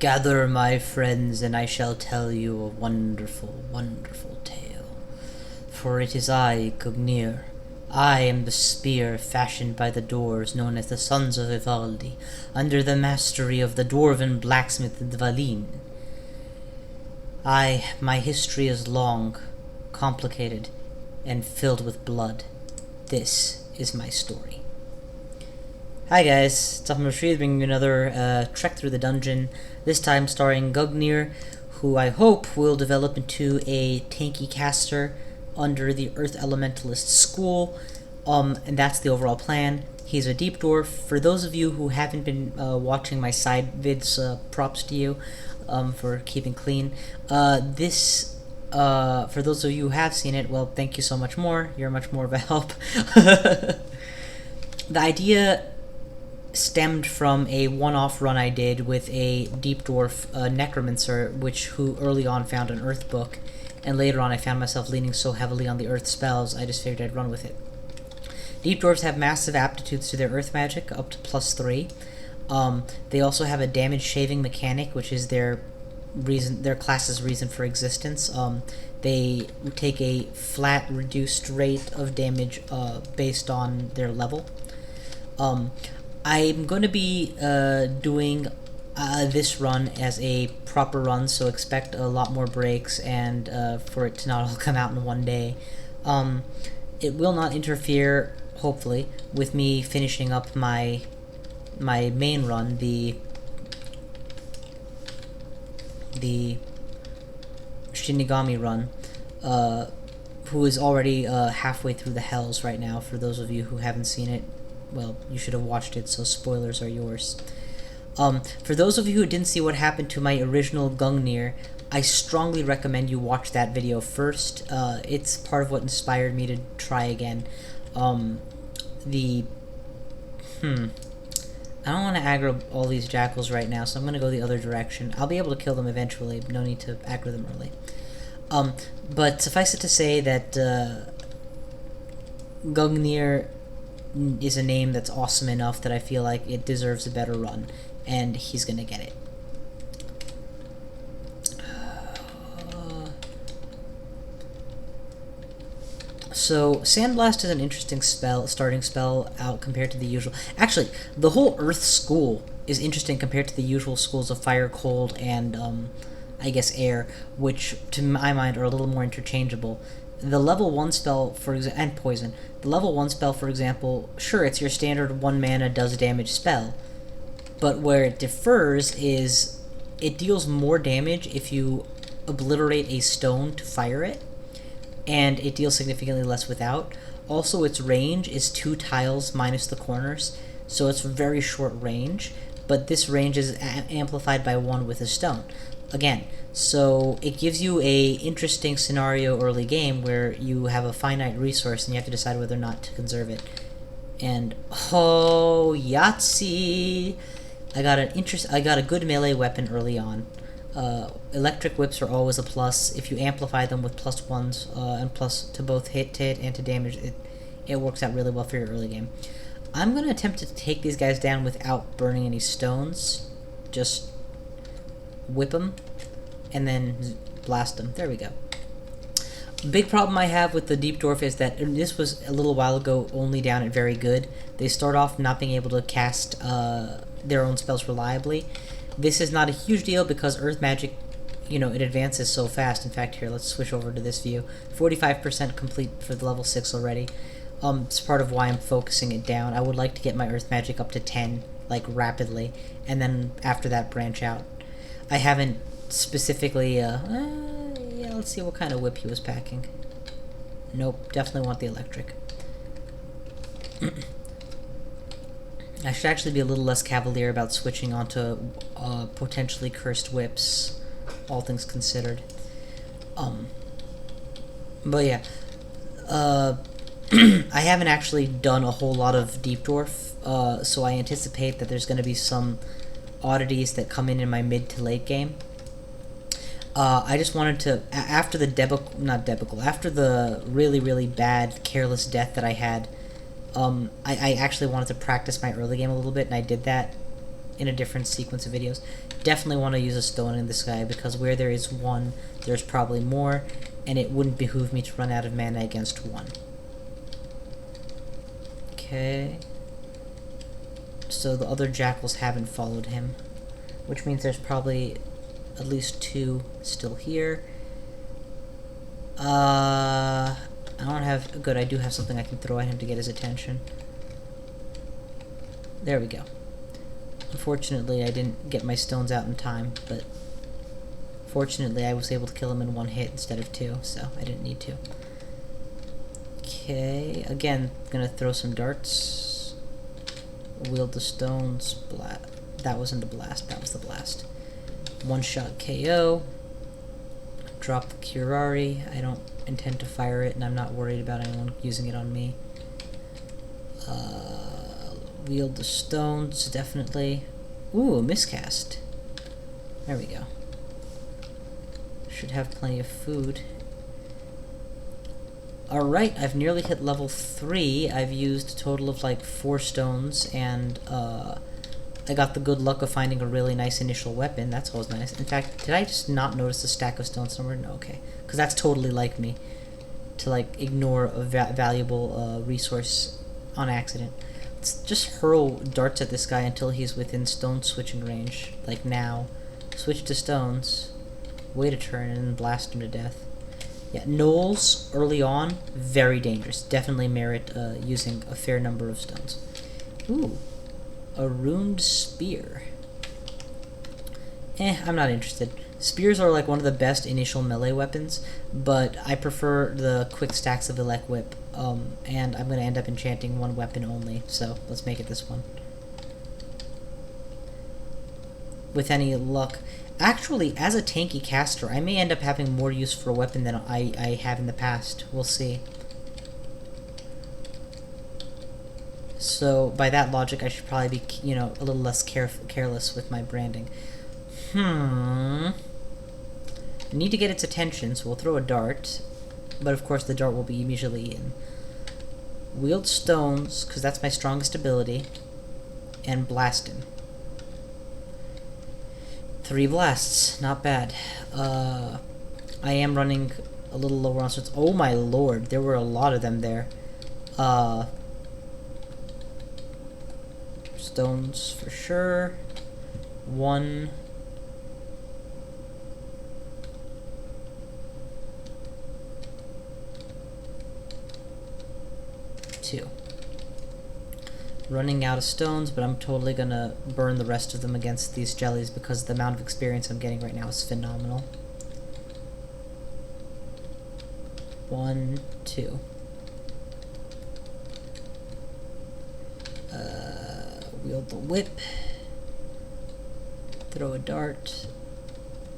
Gather, my friends, and I shall tell you a wonderful, wonderful tale. For it is I, Gungnir. I am the spear fashioned by the dwarves known as the Sons of Ivaldi, under the mastery of the dwarven blacksmith Dvalin. My history is long, complicated, and filled with blood. This is my story. Hi guys, it's Rashid bringing you another trek through the dungeon, this time starring Gungnir, who I hope will develop into a tanky caster under the Earth Elementalist school, and that's the overall plan. He's a deep dwarf. For those of you who haven't been watching my side vids, props to you for keeping clean. For those of you who have seen it, well, thank you so much more. You're much more of a help. The idea stemmed from a one-off run I did with a deep dwarf necromancer, who early on found an earth book, and later on I found myself leaning so heavily on the earth spells I just figured I'd run with it. Deep dwarves have massive aptitudes to their earth magic, up to +3. They also have a damage shaving mechanic, which is their class's reason for existence. They take a flat reduced rate of damage based on their level. I'm going to be doing this run as a proper run, so expect a lot more breaks and for it to not all come out in one day. It will not interfere, hopefully, with me finishing up my main run, the Shinigami run, who is already halfway through the Hells right now. For those of you who haven't seen it, well, you should have watched it, so spoilers are yours. For those of you who didn't see what happened to my original Gungnir, I strongly recommend you watch that video first. It's part of what inspired me to try again. I don't want to aggro all these jackals right now, so I'm going to go the other direction. I'll be able to kill them eventually, no need to aggro them early. But suffice it to say that Gungnir is a name that's awesome enough that I feel like it deserves a better run, and he's gonna get it. So Sandblast is an interesting starting spell out compared to the usual. Actually, the whole Earth school is interesting compared to the usual schools of Fire, Cold, and I guess Air, which to my mind are a little more interchangeable. The level 1 spell, and Poison. The level 1 spell, for example, sure, it's your standard 1 mana does damage spell, but where it differs is it deals more damage if you obliterate a stone to fire it, and it deals significantly less without. Also, its range is 2 tiles minus the corners, so it's very short range, but this range is amplified by 1 with a stone. Again, so it gives you a interesting scenario early game where you have a finite resource and you have to decide whether or not to conserve it. And oh, Yahtzee! I got a good melee weapon early on. Electric whips are always a plus. If you amplify them with +1s and plus to both hit and to damage, it works out really well for your early game. I'm gonna attempt to take these guys down without burning any stones. Just whip them and then blast them. There we go. Big problem I have with the Deep Dwarf is that this was a little while ago only down at very good. They start off not being able to cast their own spells reliably. This is not a huge deal because Earth Magic, it advances so fast. In fact, here, let's switch over to this view. 45% complete for the level 6 already. It's part of why I'm focusing it down. I would like to get my Earth Magic up to 10, like, rapidly, and then after that branch out. I haven't specifically, yeah, let's see what kind of whip he was packing. Nope, definitely want the electric. I should actually be a little less cavalier about switching onto potentially cursed whips, all things considered. But yeah, I haven't actually done a whole lot of Deep Dwarf, so I anticipate that there's going to be some oddities that come in my mid to late game. I just wanted to, after the after the really, really bad careless death that I had, I actually wanted to practice my early game a little bit, and I did that in a different sequence of videos. Definitely want to use a stone in this guy, because where there is one, there's probably more, and it wouldn't behoove me to run out of mana against one. Okay. So the other jackals haven't followed him, which means there's probably at least two still here. I don't have... Good, I do have something I can throw at him to get his attention. There we go. Unfortunately, I didn't get my stones out in time, but fortunately I was able to kill him in one hit instead of two, so I didn't need to. Okay, again, gonna throw some darts. Wield the stones. That wasn't a blast, that was the blast. One-shot KO. Drop the Curari. I don't intend to fire it, and I'm not worried about anyone using it on me. Wield the stones, definitely. Ooh, a miscast. There we go. Should have plenty of food. Alright, I've nearly hit level 3. I've used a total of like 4 stones, and I got the good luck of finding a really nice initial weapon. That's always nice. In fact, did I just not notice a stack of stones somewhere? No, okay. Because that's totally like me, to like ignore a valuable resource on accident. Let's just hurl darts at this guy until he's within stone switching range. Like now. Switch to stones, wait a turn, and then blast him to death. Yeah, gnolls early on, very dangerous. Definitely merit using a fair number of stones. Ooh. A runed spear. I'm not interested. Spears are like one of the best initial melee weapons, but I prefer the quick stacks of Elect Whip, and I'm going to end up enchanting one weapon only, so let's make it this one. With any luck. Actually, as a tanky caster, I may end up having more use for a weapon than I have in the past. We'll see. So, by that logic, I should probably be, you know, a little less careless with my branding. I need to get its attention, so we'll throw a dart. But, of course, the dart will be immediately eaten. Wield stones, because that's my strongest ability. And blast him. 3 blasts. Not bad. I am running a little lower on stones. Oh, my lord. There were a lot of them there. Stones for sure. 1. 2. Running out of stones, but I'm totally gonna burn the rest of them against these jellies because the amount of experience I'm getting right now is phenomenal. 1, 2. Wield the whip. Throw a dart.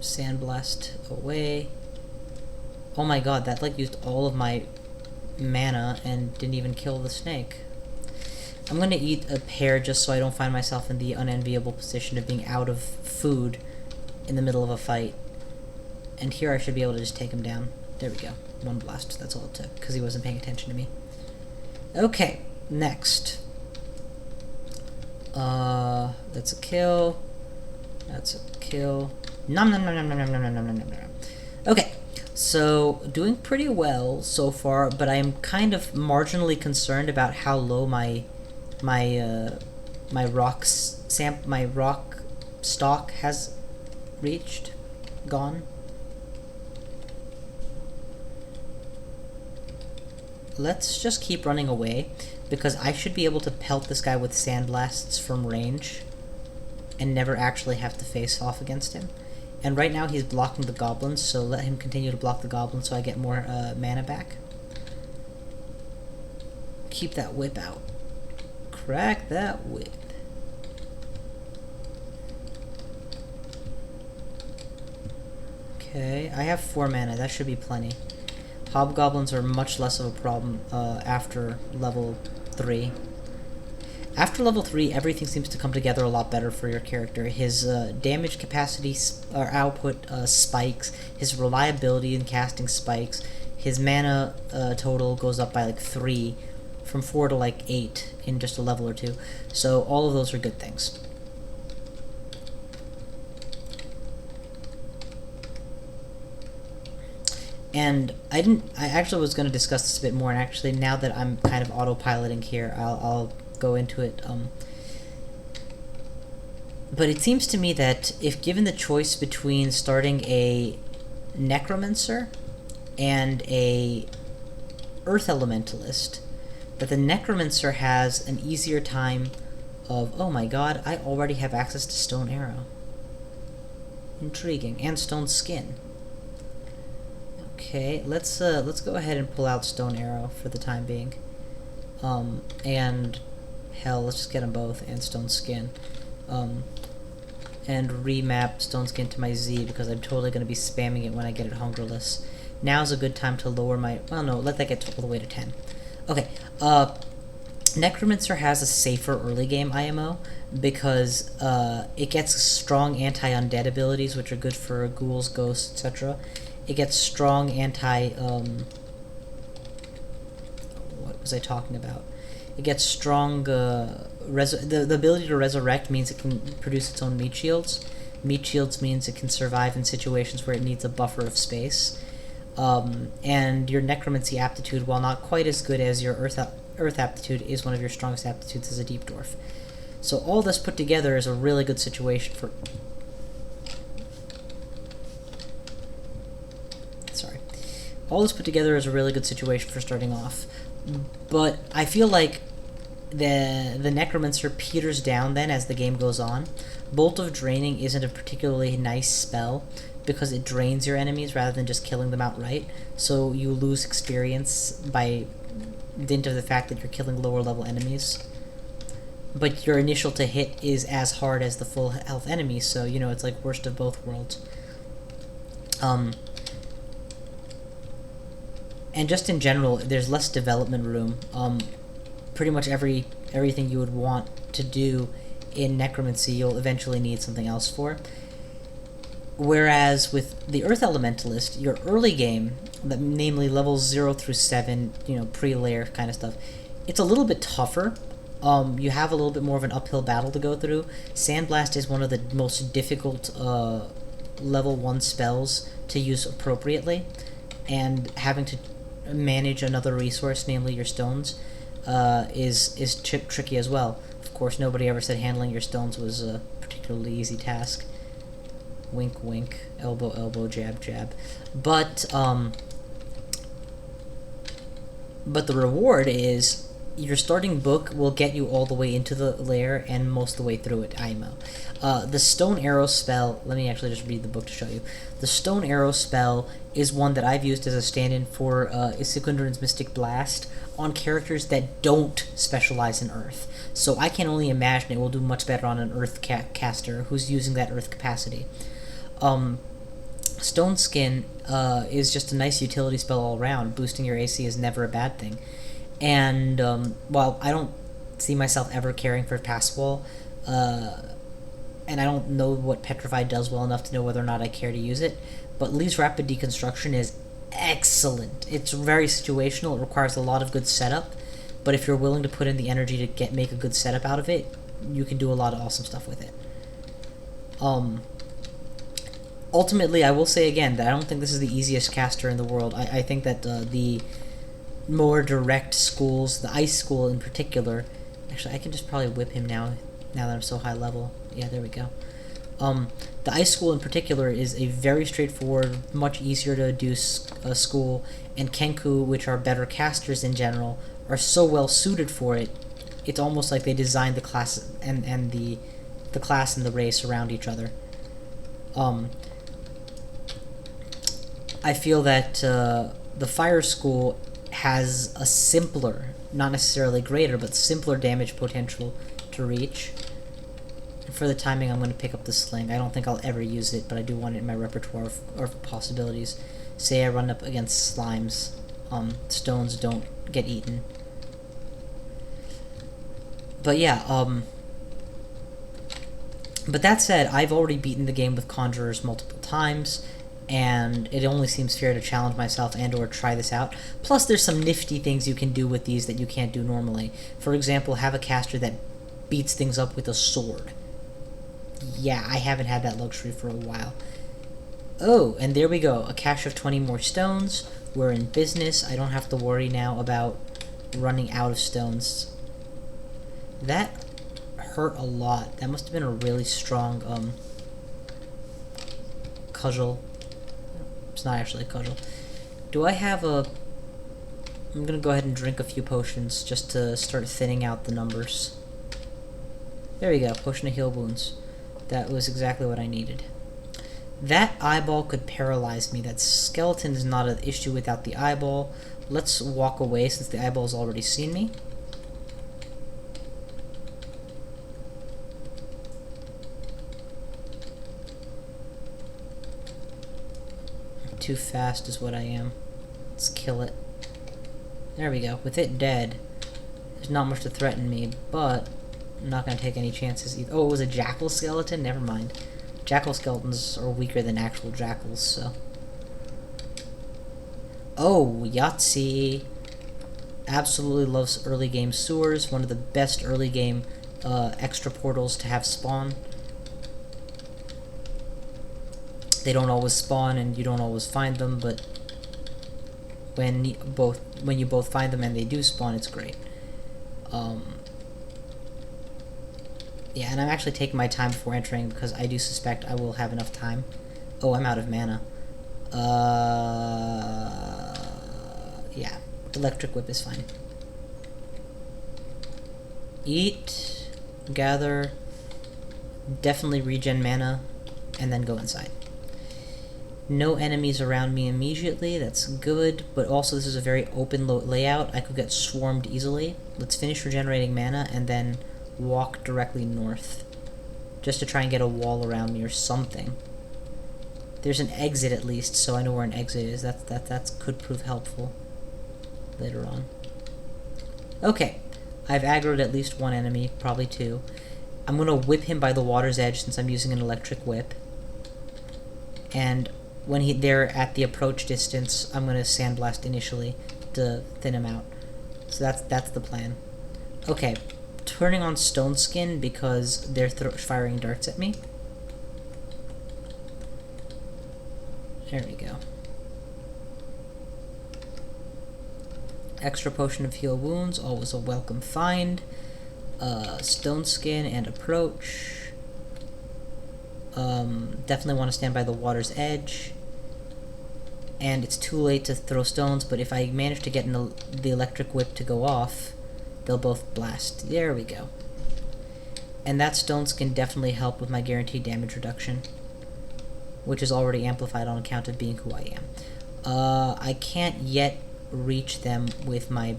Sandblast away. Oh my god, that like used all of my mana and didn't even kill the snake. I'm gonna eat a pear just so I don't find myself in the unenviable position of being out of food in the middle of a fight. And here I should be able to just take him down. There we go. 1 blast, that's all it took, because he wasn't paying attention to me. Okay, next. That's a kill. That's a kill. Nom nom nom nom nom nom nom nom nom nom nom. Okay, so doing pretty well so far, but I am kind of marginally concerned about how low my rock stock has reached. Gone. Let's just keep running away, because I should be able to pelt this guy with sandblasts from range and never actually have to face off against him. And right now he's blocking the goblins, so let him continue to block the goblins so I get more mana back. Keep that whip out. Crack that whip. Okay, I have 4 mana, that should be plenty. Hobgoblins are much less of a problem after level 3. After level 3, everything seems to come together a lot better for your character. His damage capacity or output spikes, his reliability in casting spikes, his mana total goes up by like 3, from 4 to like 8 in just a level or 2. So all of those are good things. And I actually was going to discuss this a bit more, and actually now that I'm kind of autopiloting here, I'll go into it. But it seems to me that if given the choice between starting a Necromancer and a Earth Elementalist, that the Necromancer has an easier time of, oh my god, I already have access to Stone Arrow. Intriguing. And Stone Skin. Okay, let's go ahead and pull out Stone Arrow for the time being. And hell, let's just get them both, and Stone Skin. And remap Stone Skin to my Z, because I'm totally going to be spamming it when I get it Hungerless. Now's a good time to lower my... well, no, let that get all the way to 10. Okay, Necromancer has a safer early game IMO, because it gets strong anti-undead abilities, which are good for ghouls, ghosts, etc. It gets strong anti... what was I talking about? It gets strong... the ability to resurrect means it can produce its own meat shields. Meat shields means it can survive in situations where it needs a buffer of space. And your necromancy aptitude, while not quite as good as your earth aptitude, is one of your strongest aptitudes as a deep dwarf. So all this put together is a really good situation for... sorry. All this put together is a really good situation for starting off. But I feel like the Necromancer peters down then as the game goes on. Bolt of Draining isn't a particularly nice spell because it drains your enemies rather than just killing them outright, so you lose experience by dint of the fact that you're killing lower level enemies. But your initial to hit is as hard as the full health enemy, so you know it's like worst of both worlds. And just in general, there's less development room. Pretty much everything you would want to do in Necromancy, you'll eventually need something else for. Whereas with the Earth Elementalist, your early game, namely levels 0 through 7, you know, pre-layer kind of stuff, it's a little bit tougher. You have a little bit more of an uphill battle to go through. Sandblast is one of the most difficult level 1 spells to use appropriately, and having to manage another resource, namely your stones, is tricky as well. Of course, nobody ever said handling your stones was a particularly easy task. Wink, wink, elbow, elbow, jab, jab. But the reward is your starting book will get you all the way into the lair and most of the way through it, IMO. The Stone Arrow spell, let me actually just read the book to show you. The Stone Arrow spell is one that I've used as a stand-in for Isikundrun's Mystic Blast on characters that don't specialize in Earth. So I can only imagine it will do much better on an Earth caster who's using that Earth capacity. Stone Skin is just a nice utility spell all around. Boosting your AC is never a bad thing. And while I don't see myself ever caring for Pass Wall, and I don't know what Petrified does well enough to know whether or not I care to use it, but Lee's Rapid Deconstruction is excellent. It's very situational. It requires a lot of good setup, but if you're willing to put in the energy to make a good setup out of it, you can do a lot of awesome stuff with it. Ultimately, I will say again that I don't think this is the easiest caster in the world. I think that the more direct schools, the Ice School in particular... Actually, I can just probably whip him now that I'm so high level. Yeah, there we go. The Ice School in particular is a very straightforward, much easier to do school, and Kenku, which are better casters in general, are so well suited for it, it's almost like they designed the class and the class and the race around each other. I feel that the Fire School has a simpler, not necessarily greater, but simpler damage potential to reach. For the timing, I'm going to pick up the Sling. I don't think I'll ever use it, but I do want it in my repertoire of possibilities. Say I run up against slimes. Stones don't get eaten. But yeah, but that said, I've already beaten the game with Conjurers multiple times, and it only seems fair to challenge myself and or try this out. Plus, there's some nifty things you can do with these that you can't do normally. For example, have a caster that beats things up with a sword. Yeah, I haven't had that luxury for a while. Oh, and there we go. A cache of 20 more stones. We're in business. I don't have to worry now about running out of stones. That hurt a lot. That must have been a really strong, cudgel. It's not actually a cudgel. Do I have a... I'm gonna go ahead and drink a few potions just to start thinning out the numbers. There we go. Potion of heal wounds. That was exactly what I needed. That eyeball could paralyze me. That skeleton is not an issue without the eyeball. Let's walk away since the eyeball's already seen me. Too fast is what I am. Let's kill it. There we go. With it dead, there's not much to threaten me, but I'm not going to take any chances either. Oh, it was a jackal skeleton? Never mind. Jackal skeletons are weaker than actual jackals, so... Oh, Yahtzee! Absolutely loves early game sewers. One of the best early game extra portals to have spawn. They don't always spawn and you don't always find them, but when you both find them and they do spawn, it's great. Yeah, and I'm actually taking my time before entering because I do suspect I will have enough time. Oh, I'm out of mana. Yeah. Electric whip is fine. Eat, gather, definitely regen mana, and then go inside. No enemies around me immediately, that's good, but also this is a very open layout. I could get swarmed easily. Let's finish regenerating mana and then walk directly north. Just to try and get a wall around me or something. There's an exit at least, so I know where an exit is. That could prove helpful later on. Okay, I've aggroed at least one enemy, probably two. I'm gonna whip him by the water's edge since I'm using an electric whip. And when they're at the approach distance, I'm gonna sandblast initially to thin him out. So that's the plan. Okay, turning on Stone Skin because they're firing darts at me. There we go. Extra potion of heal wounds, always a welcome find. Stone Skin and approach. Definitely want to stand by the water's edge. And it's too late to throw stones, but if I manage to get the electric whip to go off, they'll both blast. There we go. And that Stone Skin definitely helped with my guaranteed damage reduction, which is already amplified on account of being who I am. I can't yet reach them with my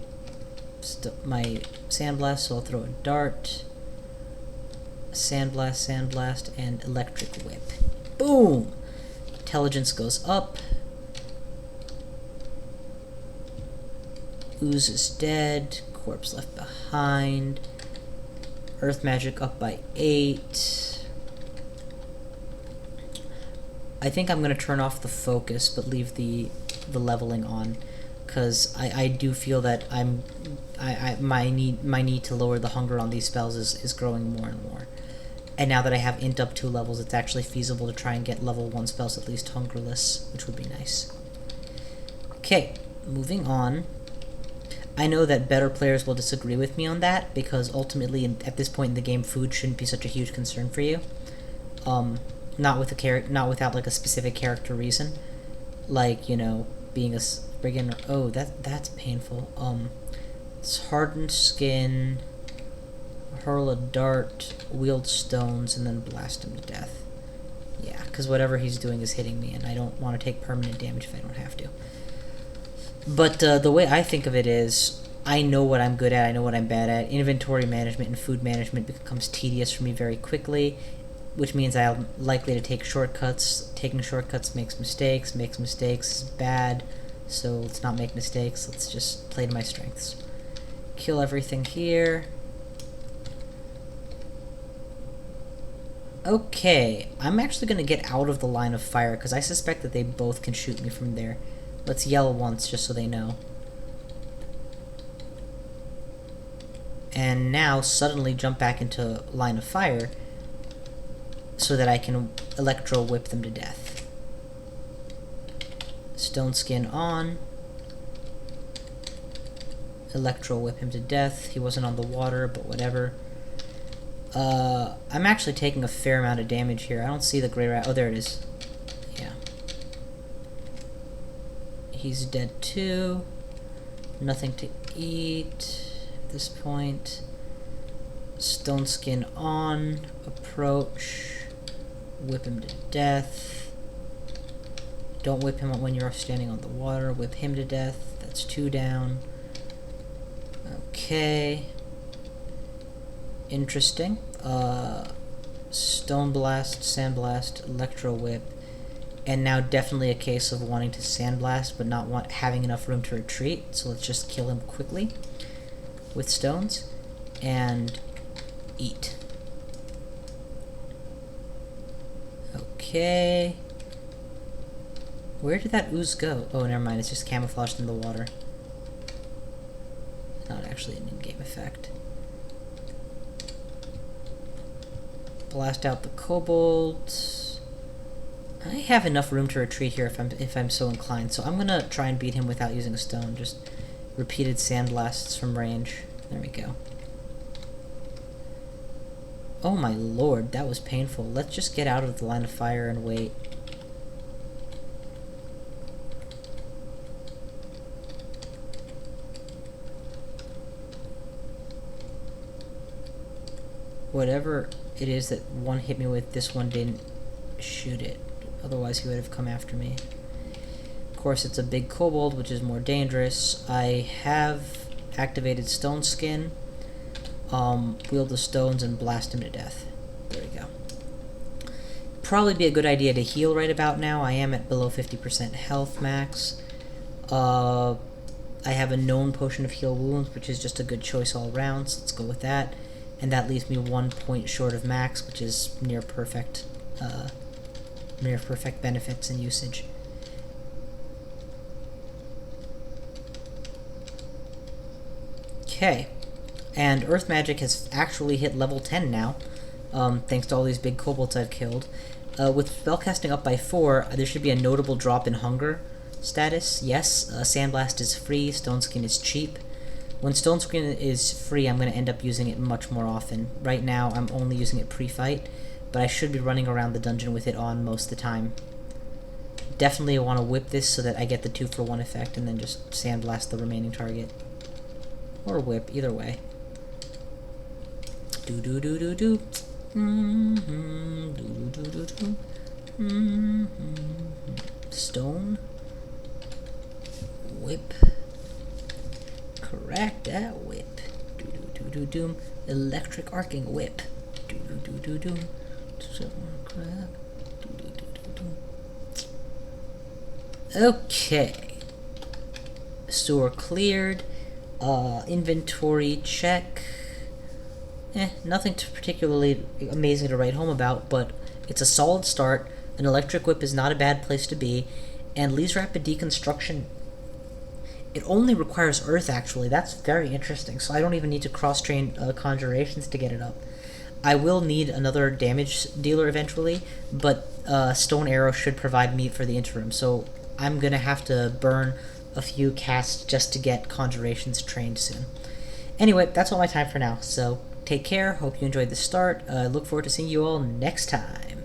sandblast, so I'll throw a dart. Sandblast, and electric whip. Boom! Intelligence goes up. Ooze is dead. Corpse left behind. Earth magic up by 8. I think I'm going to turn off the focus, but leave the leveling on, because I do feel that my need to lower the hunger on these spells is growing more and more. And now that I have int up 2 levels, it's actually feasible to try and get level 1 spells at least hungerless, which would be nice. Okay, moving on. I know that better players will disagree with me on that, because ultimately, at this point in the game, food shouldn't be such a huge concern for you. Not without like a specific character reason, like, you know, being a brigand. Oh, that's painful. It's hardened skin. Hurl a dart, wield stones, and then blast him to death. Yeah, because whatever he's doing is hitting me, and I don't want to take permanent damage if I don't have to. But the way I think of it is, I know what I'm good at, I know what I'm bad at. Inventory management and food management becomes tedious for me very quickly, which means I'm likely to take shortcuts. Taking shortcuts makes mistakes is bad, so let's not make mistakes, let's just play to my strengths. Kill everything here. Okay, I'm actually going to get out of the line of fire, because I suspect that they both can shoot me from there. Let's yell once, just so they know. And now, suddenly jump back into line of fire, so that I can electro whip them to death. Stone Skin on. Electro Whip him to death. He wasn't on the water, but whatever. I'm actually taking a fair amount of damage here. I don't see the Grey Rat. Oh, there it is. Yeah. He's dead too. Nothing to eat at this point. Stone Skin on. Approach. Whip him to death. Don't whip him when you're standing on the water. Whip him to death. That's 2 down. Okay. Interesting. Stone Blast, Sand Blast, Electro Whip. And now definitely a case of wanting to Sand Blast, but not having enough room to retreat. So let's just kill him quickly with stones. And eat. Okay. Where did that ooze go? Oh, never mind. It's just camouflaged in the water. Not actually an in-game effect. Blast out the kobold. I have enough room to retreat here if I'm so inclined, so I'm gonna try and beat him without using a stone. Just repeated sand blasts from range. There we go. Oh my lord, that was painful. Let's just get out of the line of fire and wait. Whatever it is that one hit me with, this one didn't shoot it. Otherwise he would have come after me. Of course, it's a big kobold, which is more dangerous. I have activated Stone Skin. Wield the stones and blast him to death. There we go. Probably be a good idea to heal right about now. I am at below 50% health max. I have a known potion of heal wounds, which is just a good choice all around, so let's go with that. And that leaves me 1 point short of max, which is near perfect benefits and usage. Okay, and Earth Magic has actually hit level 10 now, thanks to all these big kobolds I've killed. With spellcasting up by 4, there should be a notable drop in hunger status. Yes, Sandblast is free, Stone Skin is cheap. When Stone Skin is free, I'm going to end up using it much more often. Right now, I'm only using it pre-fight, but I should be running around the dungeon with it on most of the time. Definitely want to whip this so that I get the 2-for-1 effect and then just Sandblast the remaining target. Or whip, either way. Do-do-do-do-do. Do-do-do-do-do. Stone. Whip. Correct that whip. Do-do-do-do-doom. Electric arcing whip. Do-do-do-do-doom. Okay. Sewer cleared. Inventory check. Nothing particularly amazing to write home about, but it's a solid start. An electric whip is not a bad place to be, and Lee's rapid deconstruction, it only requires earth, actually. That's very interesting, so I don't even need to cross-train conjurations to get it up. I will need another damage dealer eventually, but Stone Arrow should provide me for the interim, so I'm going to have to burn a few casts just to get conjurations trained soon. Anyway, that's all my time for now, so take care, hope you enjoyed the start, look forward to seeing you all next time.